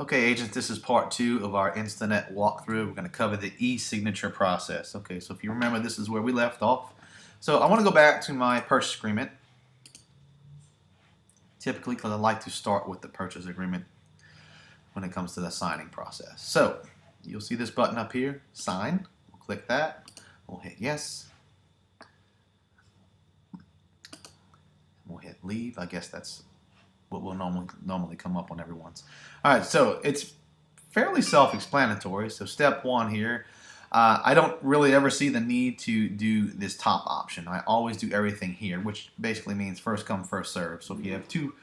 Okay, agents, this is part 2 of our Instanet walkthrough. We're going to cover the e-signature process. Okay, so if you remember, this is where we left off. So I want to go back to my purchase agreement, typically because I like to start with the purchase agreement when it comes to the signing process. So you'll see this button up here, sign. We'll click that. We'll hit yes. We'll hit leave. I guess that's what will normally come up on everyone's. All right, so it's fairly self-explanatory. So step 1 here, I don't really ever see the need to do this top option. I always do everything here, which basically means first come, first serve. So if you have 2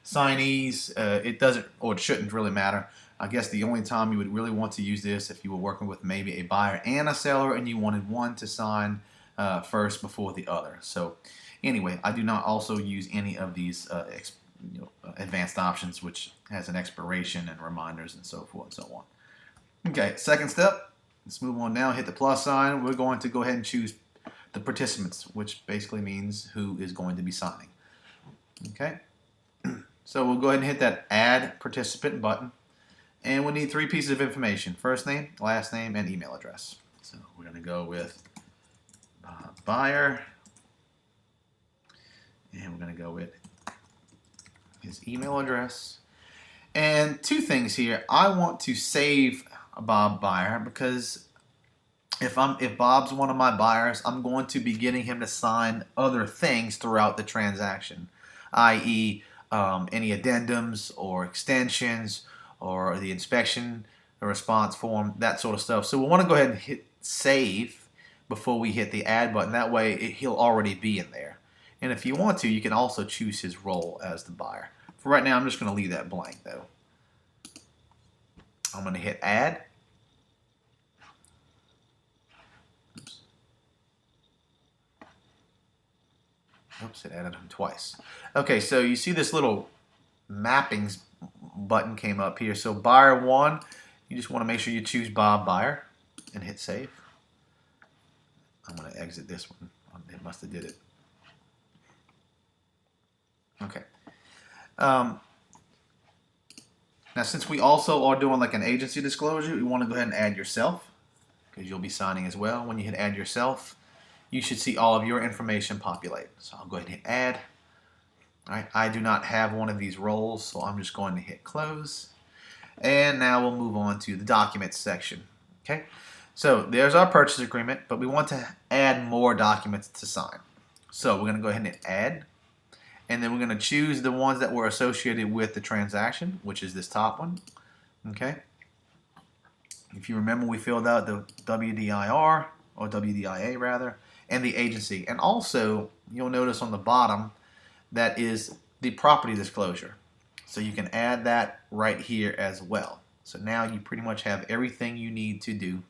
signees, it doesn't, or it shouldn't really matter. I guess the only time you would really want to use this if you were working with maybe a buyer and a seller and you wanted one to sign first before the other. So anyway, I do not also use any of these advanced options, which has an expiration and reminders and so forth and so on. Okay, second step, let's move on now, hit the plus sign. We're going to go ahead and choose the participants, which basically means who is going to be signing. Okay, so we'll go ahead and hit that add participant button, and we'll need 3 pieces of information: first name, last name, and email address. So we're going to go with buyer, and we're going to go with his email address. And 2 things here. I want to save Bob Buyer because if Bob's one of my buyers, I'm going to be getting him to sign other things throughout the transaction, i.e. Any addendums or extensions or the inspection, the response form, that sort of stuff. So we want to go ahead and hit save before we hit the add button. That way he'll already be in there. And if you want to, you can also choose his role as the buyer. For right now, I'm just going to leave that blank, though. I'm going to hit add. Oops, it added him twice. Okay, so you see this little mappings button came up here. So buyer 1, you just want to make sure you choose Bob Buyer and hit save. I'm going to exit this one. It must have did it. Okay. Now, since we also are doing like an agency disclosure, you want to go ahead and add yourself because you'll be signing as well. When you hit add yourself, you should see all of your information populate. So I'll go ahead and hit add. All right, I do not have one of these roles, so I'm just going to hit close. And now we'll move on to the documents section. Okay, so there's our purchase agreement, but we want to add more documents to sign. So we're going to go ahead and hit add. And then we're going to choose the ones that were associated with the transaction, which is this top one. Okay. If you remember, we filled out the WDIR, or WDIA rather, and the agency. And also, you'll notice on the bottom, that is the property disclosure. So you can add that right here as well. So now you pretty much have everything you need to do,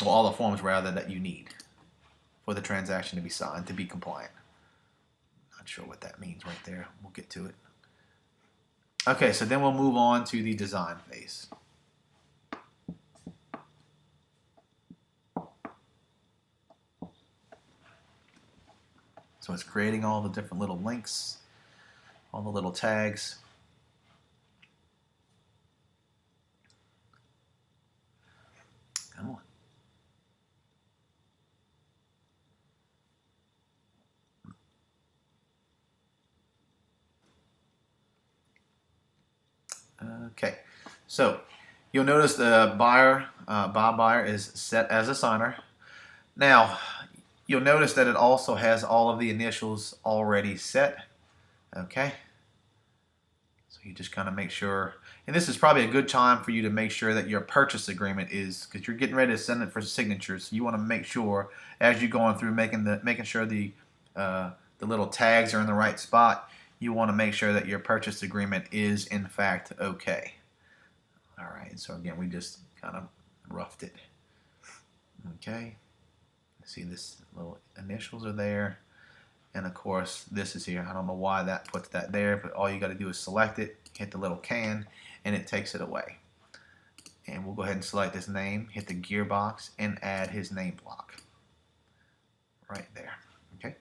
or all the forms rather that you need for the transaction to be signed, to be compliant. Not sure what that means right there. We'll get to it. Okay, so then we'll move on to the design phase. So it's creating all the different little links, all the little tags. Come on. Okay, so you'll notice the buyer, Bob Buyer, is set as a signer. Now, you'll notice that it also has all of the initials already set. Okay, so you just kind of make sure, and this is probably a good time for you to make sure that your purchase agreement is, because you're getting ready to send it for signatures. So you want to make sure as you're going through making sure the little tags are in the right spot. You want to make sure that your purchase agreement is in fact okay. All right, so again, we just kind of roughed it. Okay, see this little initials are there, and of course this is here. I don't know why that puts that there, but all you got to do is select it, hit the little can, and it takes it away. And we'll go ahead and select his name, hit the gearbox, and add his name block right there. Okay,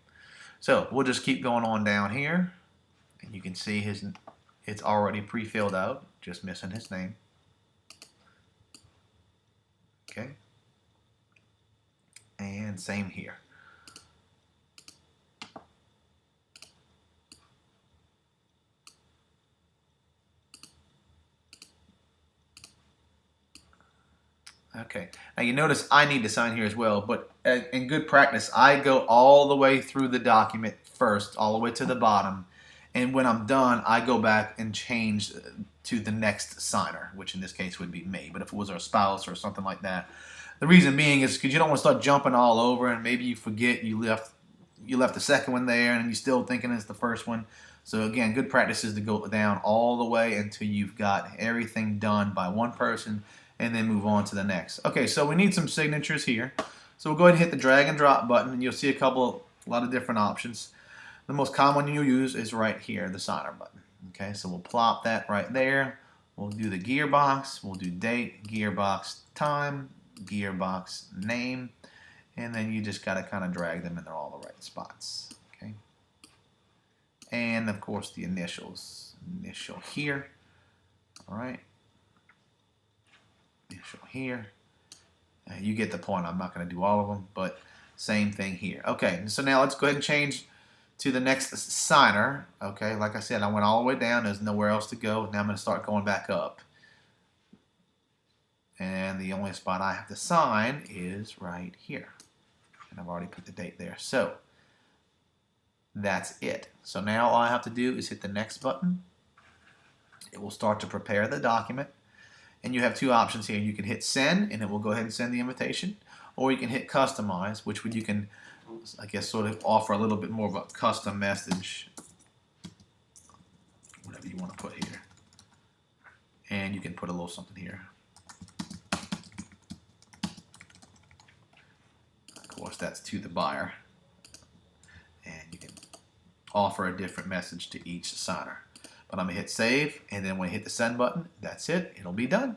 so we'll just keep going on down here. And you can see his It's already pre-filled out, just missing his name. Okay. And same here. Okay, now you notice I need to sign here as well, but in good practice, I go all the way through the document first, all the way to the bottom, and when I'm done, I go back and change to the next signer, which in this case would be me, but if it was our spouse or something like that. The reason being is because you don't want to start jumping all over, and maybe you forget you left the second one there, and you're still thinking it's the first one. So again, good practice is to go down all the way until you've got everything done by one person, and then move on to the next. Okay, so we need some signatures here. So we'll go ahead and hit the drag and drop button, and you'll see a lot of different options. The most common one you'll use is right here, the signer button. Okay, so we'll plop that right there. We'll do the gearbox. We'll do date, gearbox time, gearbox name, and then you just got to kind of drag them in all the right spots. Okay, and of course the initials. Initial here. All right. Initial here. You get the point. I'm not going to do all of them, but same thing here. Okay, so now let's go ahead and change to the next signer. Okay, like I said, I went all the way down. There's nowhere else to go. Now I'm going to start going back up. And the only spot I have to sign is right here. And I've already put the date there. So that's it. So now all I have to do is hit the next button. It will start to prepare the document. And you have two options here. You can hit send, and it will go ahead and send the invitation. Or you can hit customize, which you can, I guess, sort of offer a little bit more of a custom message. Whatever you want to put here. And you can put a little something here. Of course, that's to the buyer. And you can offer a different message to each signer. But I'm going to hit save, and then when I hit the send button, that's it. It'll be done.